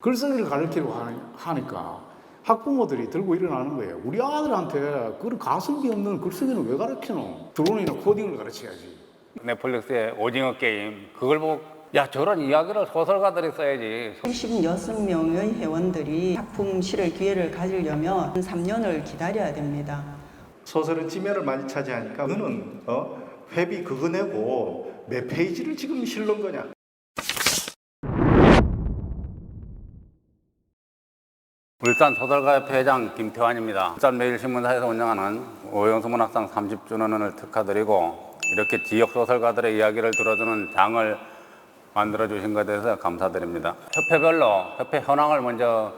글쓰기를 가르치려고 하니까 학부모들이 들고 일어나는 거예요. 우리 아들한테 그런 가성비 없는 글쓰기는 왜 가르치노? 드론이나 코딩을 가르쳐야지. 넷플릭스의 오징어 게임 그걸 보고 야 저런 이야기를 소설가들이 써야지. 36명의 회원들이 작품 실을 기회를 가지려면 3년을 기다려야 됩니다. 소설은 지면을 많이 차지하니까 너는 회비 그거 내고 몇 페이지를 지금 실는 거냐. 울산 소설가협회 회장 김태환입니다. 울산 매일신문사에서 운영하는 오영수 문학상 30주년을 특화드리고 이렇게 지역 소설가들의 이야기를 들어주는 장을 만들어주신 것에 대해서 감사드립니다. 협회별로 협회 현황을 먼저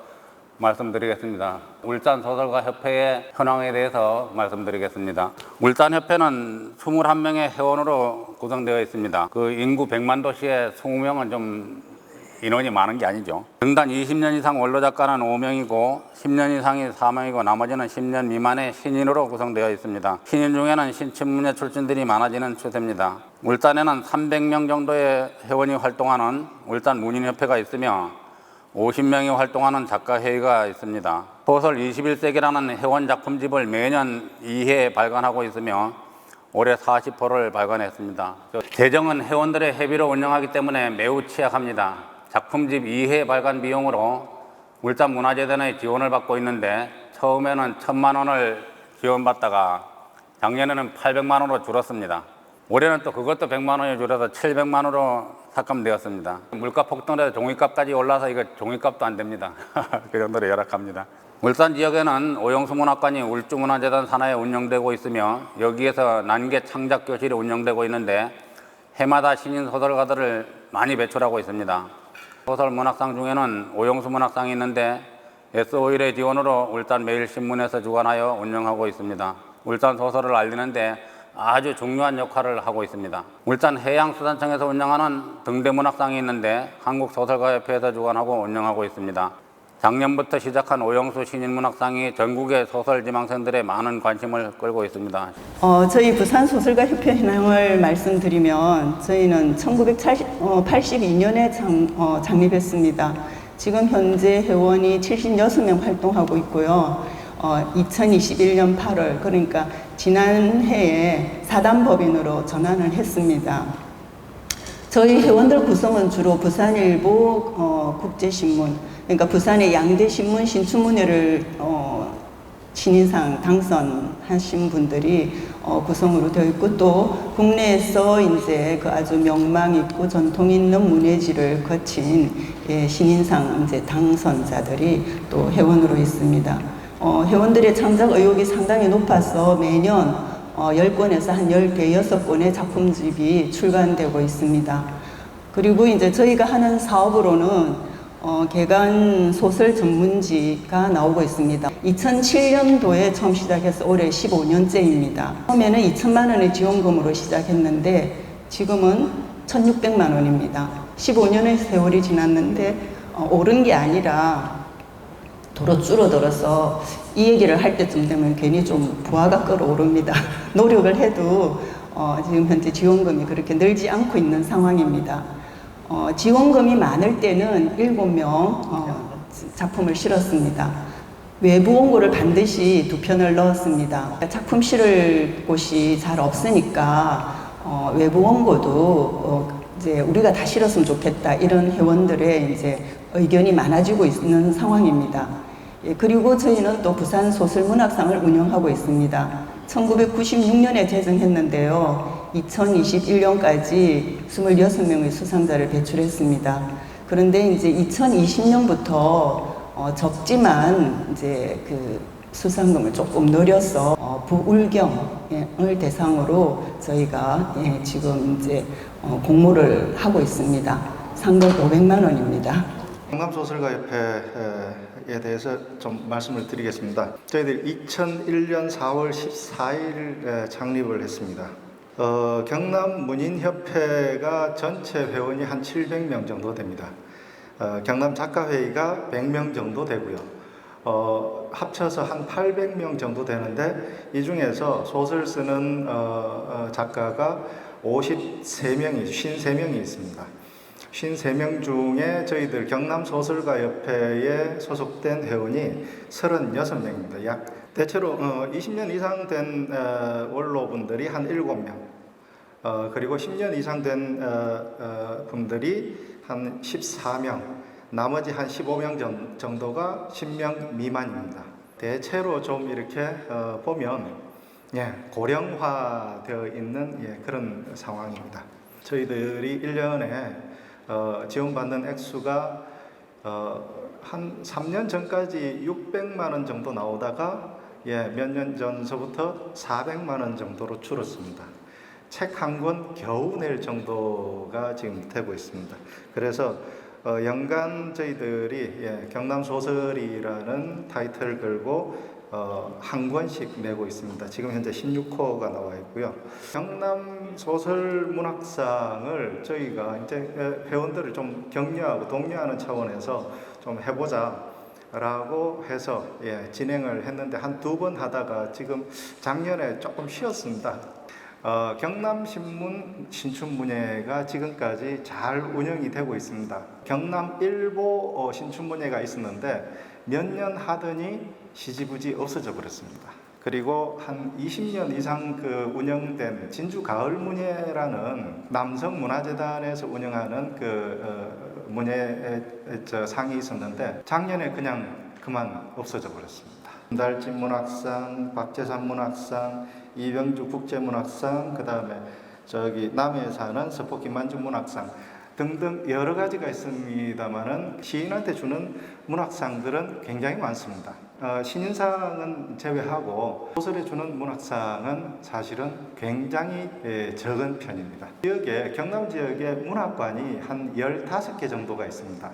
말씀드리겠습니다. 울산 소설가협회의 현황에 대해서 말씀드리겠습니다. 울산협회는 21명의 회원으로 구성되어 있습니다. 그 인구 100만 도시에 20명은 좀 인원이 많은 게 아니죠. 등단 20년 이상 원로 작가는 5명이고 10년 이상이 4명이고 나머지는 10년 미만의 신인으로 구성되어 있습니다. 신인 중에는 신춘문예 출신들이 많아지는 추세입니다. 울산에는 300명 정도의 회원이 활동하는 울산 문인협회가 있으며 50명이 활동하는 작가회의가 있습니다. 소설 21세기라는 회원 작품집을 매년 2회 발간하고 있으며 올해 40호를 발간했습니다. 재정은 회원들의 회비로 운영하기 때문에 매우 취약합니다. 작품집 2회 발간 비용으로 울산문화재단의 지원을 받고 있는데 처음에는 1,000만 원을 지원받다가 작년에는 800만 원으로 줄었습니다. 올해는 또 그것도 100만 원이 줄어서 700만 원으로 삭감되었습니다. 물가 폭등에서 종이값까지 올라서 이거 종이값도 안 됩니다. 그 정도로 열악합니다. 울산 지역에는 오영수 문학관이 울주문화재단 산하에 운영되고 있으며 여기에서 난계 창작교실이 운영되고 있는데 해마다 신인 소설가들을 많이 배출하고 있습니다. 소설 문학상 중에는 오영수 문학상이 있는데 S51의 지원으로 울산 매일신문에서 주관하여 운영하고 있습니다. 울산 소설을 알리는데 아주 중요한 역할을 하고 있습니다. 울산 해양수산청에서 운영하는 등대문학상이 있는데 한국소설가협회에서 주관하고 운영하고 있습니다. 작년부터 시작한 오영수 신인문학상이 전국의 소설 지망생들의 많은 관심을 끌고 있습니다. 저희 부산소설가협회 현황을 말씀드리면 저희는 1982년에 창립했습니다. 지금 현재 회원이 76명 활동하고 있고요. 2021년 8월 그러니까 지난해에 사단법인으로 전환을 했습니다. 저희 회원들 구성은 주로 부산일보 국제신문, 그러니까 부산의 양대 신문 신춘문예를 신인상 당선하신 분들이 구성으로 되어 있고 또 국내에서 이제 그 아주 명망 있고 전통 있는 문예지를 거친 신인상 이제 당선자들이 또 회원으로 있습니다. 회원들의 창작 의욕이 상당히 높아서 매년 10권에서 한 10개의 작품집이 출간되고 있습니다. 그리고 이제 저희가 하는 사업으로는 개간 소설 전문지가 나오고 있습니다. 2007년도에 처음 시작해서 올해 15년째입니다. 처음에는 2천만 원의 지원금으로 시작했는데 지금은 1,600만 원입니다. 15년의 세월이 지났는데 오른 게 아니라 도로 줄어들어서 이 얘기를 할 때쯤 되면 괜히 좀 부하가 끌어오릅니다. 노력을 해도 지금 현재 지원금이 그렇게 늘지 않고 있는 상황입니다. 지원금이 많을 때는 7명 작품을 실었습니다. 외부 원고를 반드시 2편을 넣었습니다. 작품 실을 곳이 잘 없으니까 외부 원고도 이제 우리가 다 실었으면 좋겠다 이런 회원들의 이제 의견이 많아지고 있는 상황입니다. 그리고 저희는 또 부산 소설문학상을 운영하고 있습니다. 1996년에 제정했는데요. 2021년까지 26명의 수상자를 배출했습니다. 그런데 이제 2020년부터 적지만 이제 그 수상금을 조금 늘려서 부울경을 대상으로 저희가 지금 이제 공모를 하고 있습니다. 상금 500만 원입니다. 경남소설가협회에 대해서 좀 말씀을 드리겠습니다. 저희들이 2001년 4월 14일 창립을 했습니다. 경남문인협회가 전체 회원이 한 700명 정도 됩니다. 경남작가회의가 100명 정도 되고요. 합쳐서 한 800명 정도 되는데 이 중에서 소설 쓰는 작가가 53명이 있습니다. 53명 중에 저희들 경남소설가협회에 소속된 회원이 36명입니다. 약 대체로 20년 이상 된 원로분들이 한 7명, 그리고 10년 이상 된 분들이 한 14명, 나머지 한 15명 정도가 10명 미만입니다. 대체로 좀 이렇게 보면 고령화되어 있는 그런 상황입니다. 저희들이 1년에 지원받는 액수가 한 3년 전까지 600만 원 정도 나오다가 몇 년 전서부터 400만 원 정도로 줄었습니다. 책 한 권 겨우 낼 정도가 지금 되고 있습니다. 그래서 연간 저희들이 경남소설이라는 타이틀을 걸고 한 권씩 내고 있습니다. 지금 현재 16호가 나와 있고요. 경남 소설 문학상을 저희가 이제 회원들을 좀 격려하고 독려하는 차원에서 좀 해보자라고 해서 진행을 했는데 한 2번 하다가 지금 작년에 조금 쉬었습니다. 경남신문 신춘문예가 지금까지 잘 운영이 되고 있습니다. 경남일보 신춘문예가 있었는데 몇 년 하더니 시지부지 없어져 버렸습니다. 그리고 한 20년 이상 운영된 진주 가을문예라는 남성문화재단에서 운영하는 문예 상이 있었는데 작년에 그냥 그만 없어져 버렸습니다. 달진 문학상, 박재산 문학상, 이병주 국제문학상, 그 다음에 저기 남해에 사는 서포 김만중 문학상 등등 여러 가지가 있습니다만은 시인한테 주는 문학상들은 굉장히 많습니다. 신인상은 제외하고 소설에 주는 문학상은 사실은 굉장히 적은 편입니다. 지역에 경남 지역에 문학관이 한 15개 정도가 있습니다.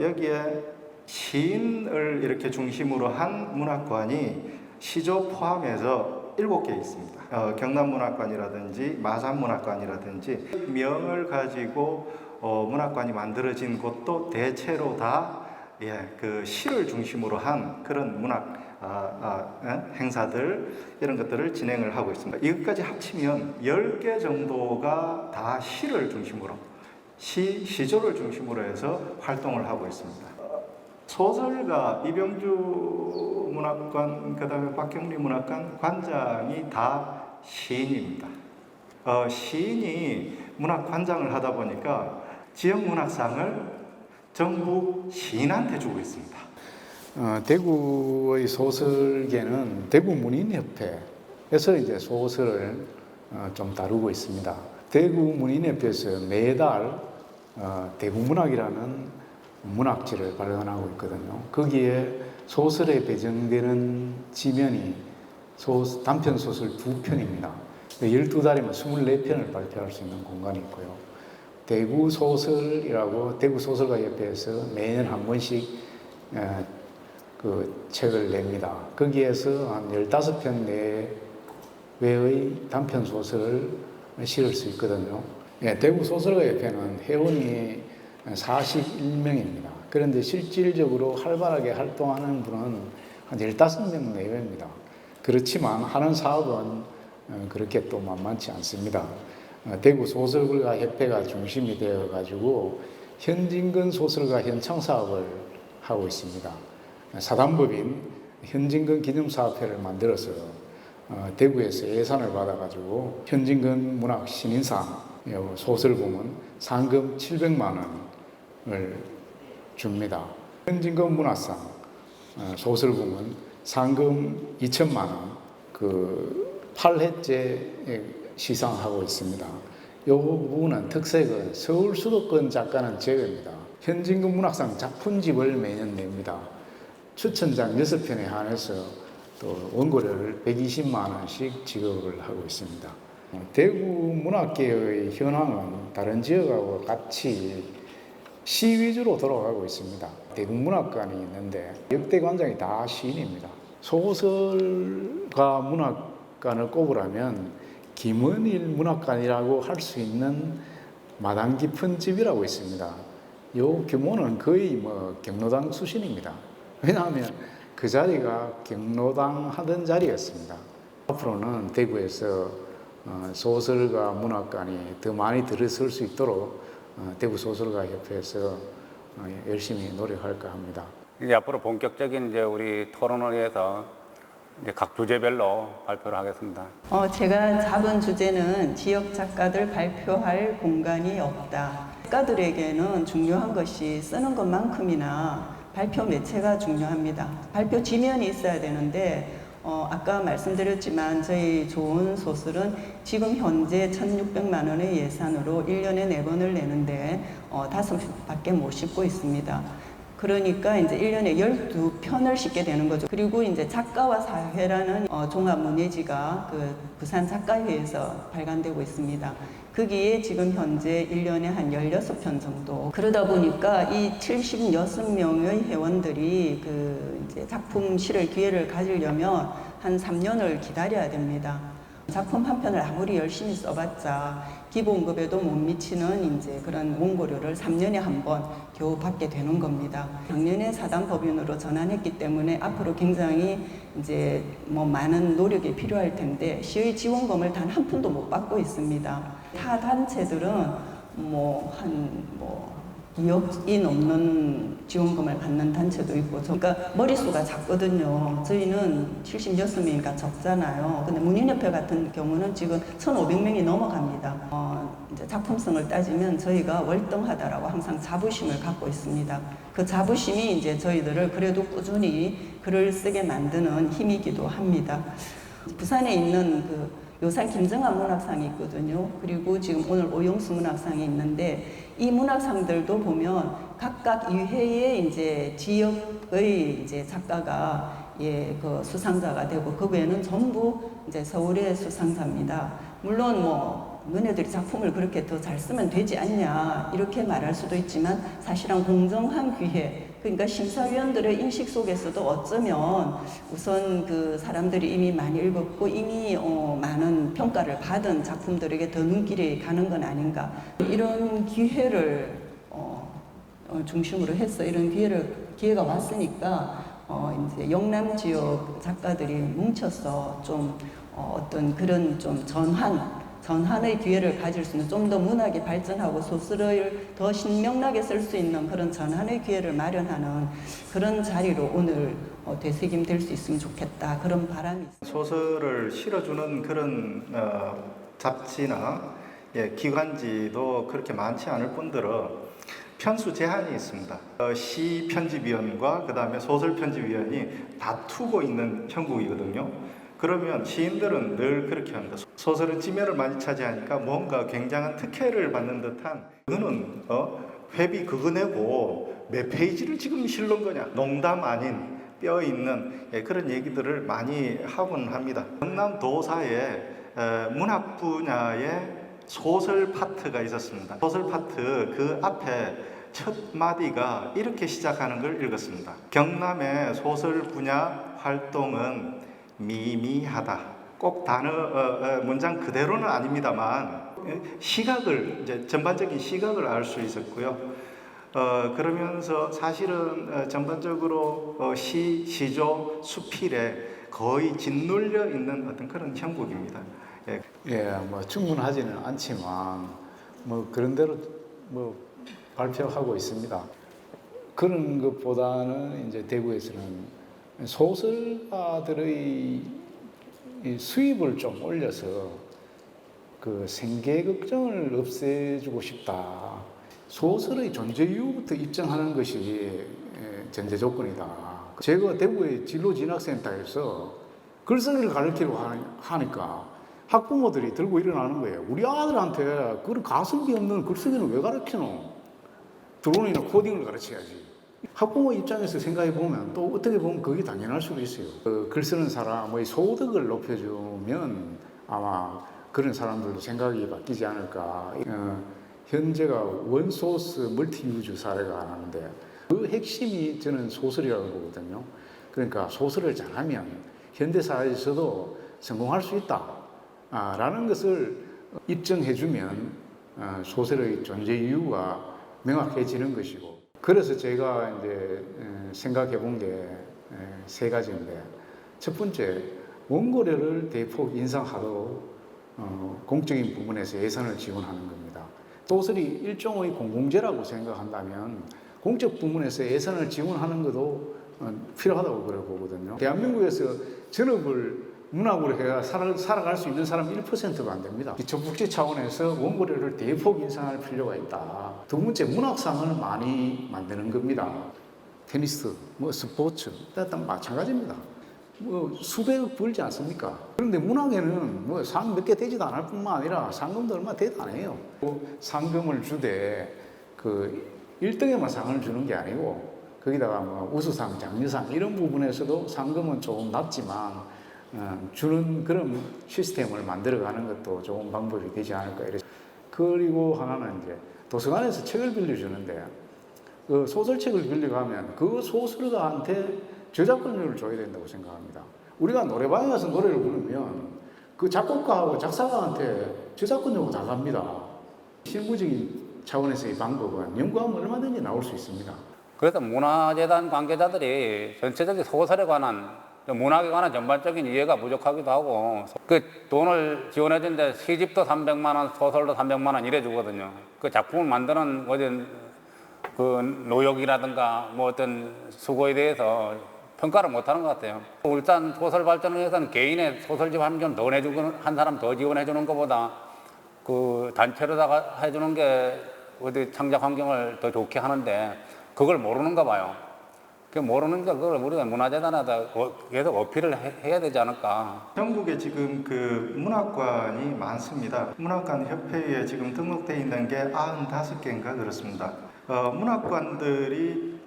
여기에 시인을 이렇게 중심으로 한 문학관이 시조 포함해서 7개 있습니다. 경남문학관이라든지 마산문학관이라든지 명을 가지고 문학관이 만들어진 곳도 대체로 다 그 시를 중심으로 한 그런 문학 행사들 이런 것들을 진행을 하고 있습니다. 이것까지 합치면 10개 정도가 다 시를 중심으로 시조를 중심으로 해서 활동을 하고 있습니다. 소설가 이병주 문학관, 그 다음에 박경리 문학관 관장이 다 시인입니다. 시인이 문학관장을 하다 보니까 지역문학상을 전부 시인한테 주고 있습니다. 대구의 소설계는 대구문인협회에서 이제 소설을 좀 다루고 있습니다. 대구문인협회에서 매달 대구문학이라는 문학지를 발간하고 있거든요. 거기에 소설에 배정되는 지면이 단편소설 2편입니다. 12달이면 24편을 발표할 수 있는 공간이 있고요. 대구소설이라고 대구소설가협회에서 매년 한 권씩 그 책을 냅니다. 거기에서 한 15편 내외의 단편소설을 실을 수 있거든요. 대구소설가협회는 회원이 41명입니다. 그런데 실질적으로 활발하게 활동하는 분은 한 15명 내외입니다. 그렇지만 하는 사업은 그렇게 또 만만치 않습니다. 대구 소설가 협회가 중심이 되어 가지고 현진근 소설가 현창 사업을 하고 있습니다. 사단법인 현진근 기념사업회를 만들어서 대구에서 예산을 받아 가지고 현진근 문학 신인상 소설 부문 상금 700만 원을 줍니다. 현진근 문학상 소설 부문 상금 2천만 원 8회째 시상하고 있습니다. 이 부분은 특색은 서울 수도권 작가는 제외입니다. 현진근 문학상 작품집을 매년 냅니다. 추천작 6편에 한해서 또 원고료를 120만 원씩 지급을 하고 있습니다. 대구 문학계의 현황은 다른 지역하고 같이 시 위주로 돌아가고 있습니다. 대구 문학관이 있는데 역대 관장이 다 시인입니다. 소설가 문학관을 꼽으라면 김원일 문학관이라고 할 수 있는 마당 깊은 집이라고 있습니다. 이 규모는 거의 경로당 수준입니다. 왜냐하면 그 자리가 경로당 하던 자리였습니다. 앞으로는 대구에서 소설가 문학관이 더 많이 들어설 수 있도록 대구 소설가 협회에서 열심히 노력할까 합니다. 이제 앞으로 본격적인 이제 우리 토론을 위해서 이제 각 주제별로 발표를 하겠습니다. 제가 잡은 주제는 지역 작가들 발표할 공간이 없다. 작가들에게는 중요한 것이 쓰는 것만큼이나 발표 매체가 중요합니다. 발표 지면이 있어야 되는데 아까 말씀드렸지만 저희 좋은 소설은 지금 현재 1,600만 원의 예산으로 1년에 4번을 내는데 5편밖에 못 싣고 있습니다. 그러니까 이제 1년에 12편을 싣게 되는 거죠. 그리고 이제 작가와 사회라는 종합 문예지가 그 부산 작가회에서 발간되고 있습니다. 거기에 지금 현재 1년에 한 16편 정도. 그러다 보니까 이 76명의 회원들이 그 이제 작품 실을 기회를 가지려면 한 3년을 기다려야 됩니다. 작품 한 편을 아무리 열심히 써봤자 기본급에도 못 미치는 이제 그런 원고료를 3년에 한 번 겨우 받게 되는 겁니다. 작년에 사단법인으로 전환했기 때문에 앞으로 굉장히 이제 뭐 많은 노력이 필요할 텐데 시의 지원금을 단 한 푼도 못 받고 있습니다. 타 단체들은 뭐 2억이 넘는 지원금을 받는 단체도 있고, 그러니까 머릿수가 작거든요. 저희는 76명이니까 적잖아요. 근데 문인협회 같은 경우는 지금 1,500명이 넘어갑니다. 이제 작품성을 따지면 저희가 월등하다라고 항상 자부심을 갖고 있습니다. 그 자부심이 이제 저희들을 그래도 꾸준히 글을 쓰게 만드는 힘이기도 합니다. 부산에 있는 그 요산 김정한 문학상이 있거든요. 그리고 지금 오늘 오영수 문학상이 있는데 이 문학상들도 보면 각각 이회의 이제 지역의 이제 작가가 그 수상자가 되고 그 외에는 전부 이제 서울의 수상자입니다. 물론 뭐 너네들이 작품을 그렇게 더 잘 쓰면 되지 않냐 이렇게 말할 수도 있지만 사실은 공정한 기회, 그러니까 심사위원들의 인식 속에서도 어쩌면 우선 그 사람들이 이미 많이 읽었고 이미 많은 평가를 받은 작품들에게 더 눈길이 가는 건 아닌가, 이런 기회를 중심으로 해서 이런 기회가 왔으니까 이제 영남 지역 작가들이 뭉쳐서 좀 어떤 그런 좀 전환의 기회를 가질 수 있는, 좀 더 문학이 발전하고 소설을 더 신명나게 쓸 수 있는 그런 전환의 기회를 마련하는 그런 자리로 오늘 되새김될 수 있으면 좋겠다, 그런 바람이 있습니다. 소설을 실어주는 그런 잡지나 기관지도 그렇게 많지 않을 뿐더러 편수 제한이 있습니다. 시 편집위원과 그 다음에 소설 편집위원이 다투고 있는 형국이거든요. 그러면 시인들은 늘 그렇게 합니다. 소설은 지면을 많이 차지하니까 뭔가 굉장한 특혜를 받는 듯한, 그거는 회비 그거 내고 몇 페이지를 지금 실는 거냐, 농담 아닌 뼈 있는 그런 얘기들을 많이 하곤 합니다. 경남 도사에 문학 분야의 소설 파트가 있었습니다. 소설 파트 그 앞에 첫 마디가 이렇게 시작하는 걸 읽었습니다. 경남의 소설 분야 활동은 미미하다. 꼭 단어 문장 그대로는 아닙니다만 시각을, 이제 전반적인 시각을 알 수 있었고요. 그러면서 사실은 전반적으로 시조, 수필에 거의 짓눌려 있는 어떤 그런 형국입니다. 뭐 충분하지는 않지만 뭐 그런 대로 뭐 발표하고 있습니다. 그런 것보다는 이제 대구에서는 소설가들의 수입을 좀 올려서 그 생계 걱정을 없애주고 싶다. 소설의 존재 이유부터 입증하는 것이 전제 조건이다. 제가 대구의 진로 진학센터에서 글쓰기를 가르치려고 하니까 학부모들이 들고 일어나는 거예요. 우리 아들한테 그런 가성비 없는 글쓰기는 왜 가르치노? 드론이나 코딩을 가르쳐야지. 학부모 입장에서 생각해 보면 또 어떻게 보면 그게 당연할 수도 있어요. 글 쓰는 사람의 소득을 높여주면 아마 그런 사람들도 생각이 바뀌지 않을까. 현재가 원소스 멀티유즈 사례가 나는데 그 핵심이 저는 소설이라고 보거든요. 그러니까 소설을 잘하면 현대사회에서도 성공할 수 있다 라는 것을 입증해주면 소설의 존재 이유가 명확해지는 것이고, 그래서 제가 이제 생각해 본 게 세 가지인데, 첫 번째, 원고료를 대폭 인상하도록 공적인 부분에서 예산을 지원하는 겁니다. 소설이 일종의 공공재라고 생각한다면 공적 부문에서 예산을 지원하는 것도 필요하다고 그래 보거든요. 대한민국에서 전업을 문학으로 해야 살아갈 수 있는 사람 1%가 안 됩니다. 기초복지 차원에서 원고료를 대폭 인상할 필요가 있다. 두 번째, 문학상을 많이 만드는 겁니다. 테니스, 뭐 스포츠, 일단 마찬가지입니다. 뭐 수백억 벌지 않습니까? 그런데 문학에는 뭐 상 몇 개 되지도 않을 뿐만 아니라 상금도 얼마 되도 안 해요. 상금을 주되 그 1등에만 상을 주는 게 아니고 거기다가 뭐 우수상, 장려상 이런 부분에서도 상금은 조금 낮지만 주는 그런 시스템을 만들어가는 것도 좋은 방법이 되지 않을까. 그리고 하나는 이제 도서관에서 책을 빌려주는데 그 소설책을 빌려가면 그 소설가한테 저작권료를 줘야 된다고 생각합니다. 우리가 노래방에 가서 노래를 부르면 그 작곡가하고 작사가한테 저작권료가 다 갑니다. 실무적인 차원에서의 방법은 연구하면 얼마든지 나올 수 있습니다. 그래서 문화재단 관계자들이 전체적인 소설에 관한 문학에 관한 전반적인 이해가 부족하기도 하고 그 돈을 지원해준데 시집도 300만 원, 소설도 300만 원 이래 주거든요. 그 작품을 만드는 어떤 그 노력이라든가 뭐 어떤 수고에 대해서 평가를 못하는 것 같아요. 일단 소설 발전을 위해서는 개인의 소설집 한 권 더 내주고 한 사람 더 지원해 주는 것보다 그 단체로다가 해주는 게 어디 창작 환경을 더 좋게 하는데 그걸 모르는가 봐요. 그 모르니까 그걸 우리가 문화재단에다 계속 어필을 해야 되지 않을까. 전국에 지금 그 문학관이 많습니다. 문학관 협회에 지금 등록되어 있는 게 95개인가 그렇습니다. 문학관들이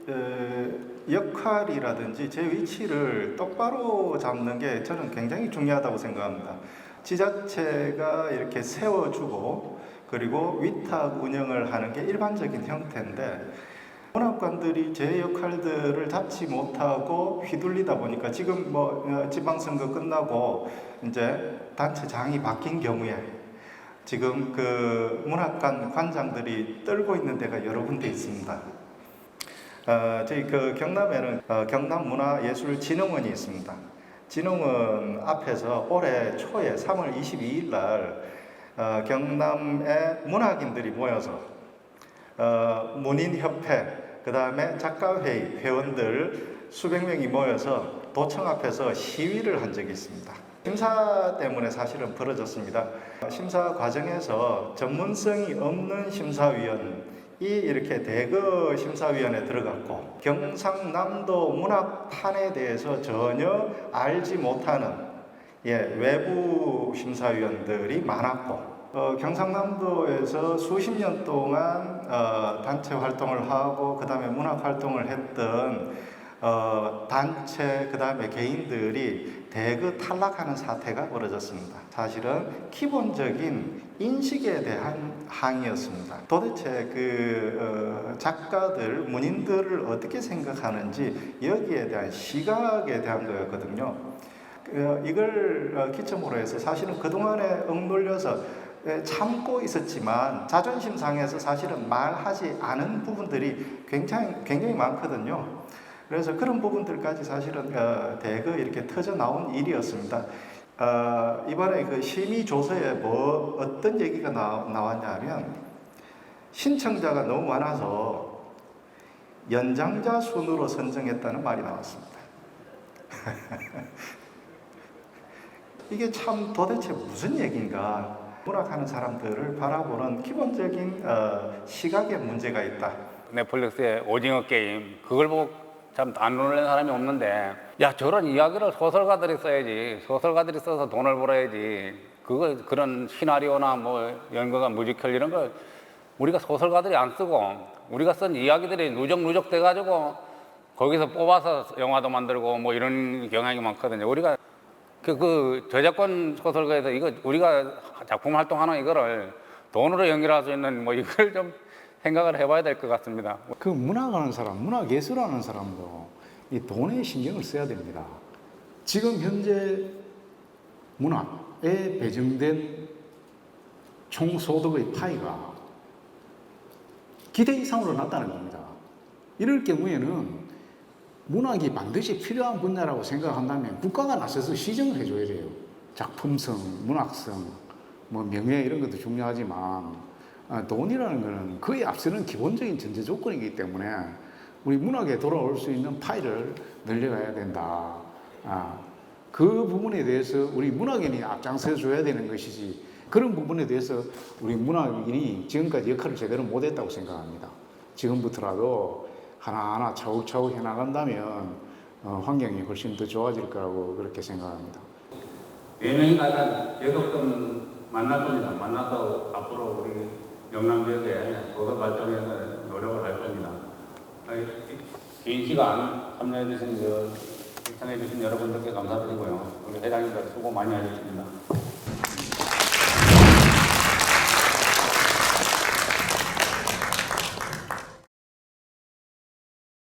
역할이라든지 제 위치를 똑바로 잡는 게 저는 굉장히 중요하다고 생각합니다. 지자체가 이렇게 세워주고 그리고 위탁 운영을 하는 게 일반적인 형태인데 문학관들이 제 역할들을 잡지 못하고 휘둘리다 보니까 지금 뭐 지방선거 끝나고 이제 단체장이 바뀐 경우에 지금 그 문학관 관장들이 떨고 있는 데가 여러 군데 있습니다. 저희 그 경남에는 경남문화예술진흥원이 있습니다. 진흥원 앞에서 올해 초에 3월 22일 날 경남의 문학인들이 모여서 문인협회, 그 다음에 작가회의 회원들 수백 명이 모여서 도청 앞에서 시위를 한 적이 있습니다. 심사 때문에 사실은 벌어졌습니다. 심사 과정에서 전문성이 없는 심사위원이 이렇게 대거 심사위원회에 들어갔고 경상남도 문학판에 대해서 전혀 알지 못하는 외부 심사위원들이 많았고 경상남도에서 수십 년 동안 단체 활동을 하고 그 다음에 문학 활동을 했던 단체 그 다음에 개인들이 대거 탈락하는 사태가 벌어졌습니다. 사실은 기본적인 인식에 대한 항의였습니다. 도대체 그 작가들, 문인들을 어떻게 생각하는지 여기에 대한 시각에 대한 거였거든요. 이걸 기점으로 해서 사실은 그동안에 억눌려서 참고 있었지만 자존심 상해서 사실은 말하지 않은 부분들이 굉장히 많거든요. 그래서 그런 부분들까지 사실은 대거 이렇게 터져 나온 일이었습니다. 이번에 그 심의 조서에 어떤 얘기가 나왔냐면 신청자가 너무 많아서 연장자 순으로 선정했다는 말이 나왔습니다. 이게 참 도대체 무슨 얘기인가? 문학하는 사람들을 바라보는 기본적인 시각에 문제가 있다. 넷플릭스의 오징어 게임 그걸 보고 참 안 놀라는 사람이 없는데 야 저런 이야기를 소설가들이 써야지. 소설가들이 써서 돈을 벌어야지. 그런 시나리오나 뭐 연극과 뮤지컬 이런 걸 우리가 소설가들이 안 쓰고 우리가 쓴 이야기들이 누적 돼가지고 거기서 뽑아서 영화도 만들고 뭐 이런 경향이 많거든요. 우리가 그 저작권 소설가에서 이거 우리가 작품 활동하는 이거를 돈으로 연결할 수 있는 뭐 이걸 좀 생각을 해봐야 될 것 같습니다. 그 문학하는 사람, 문학예술하는 사람도 이 돈에 신경을 써야 됩니다. 지금 현재 문학에 배정된 총소득의 파이가 기대 이상으로 낮다는 겁니다. 이럴 경우에는 문학이 반드시 필요한 분야라고 생각한다면 국가가 나서서 시정을 해줘야 돼요. 작품성, 문학성, 뭐 명예 이런 것도 중요하지만 돈이라는 것은 그에 앞서는 기본적인 전제 조건이기 때문에 우리 문학에 돌아올 수 있는 파일을 늘려가야 된다. 그 부분에 대해서 우리 문학인이 앞장서 줘야 되는 것이지, 그런 부분에 대해서 우리 문학인이 지금까지 역할을 제대로 못했다고 생각합니다. 지금부터라도 하나하나 차곡차곡 해나간다면 환경이 훨씬 더 좋아질 거라고 그렇게 생각합니다. 4명이 가다 6번 만날 겁니다. 만나서 앞으로 우리 영남 지역에 도서 발전에 노력을 할 겁니다. 긴 시간 참여해 주신 여러분들께 감사드리고요. 우리 회장님들 수고 많이 하셨습니다.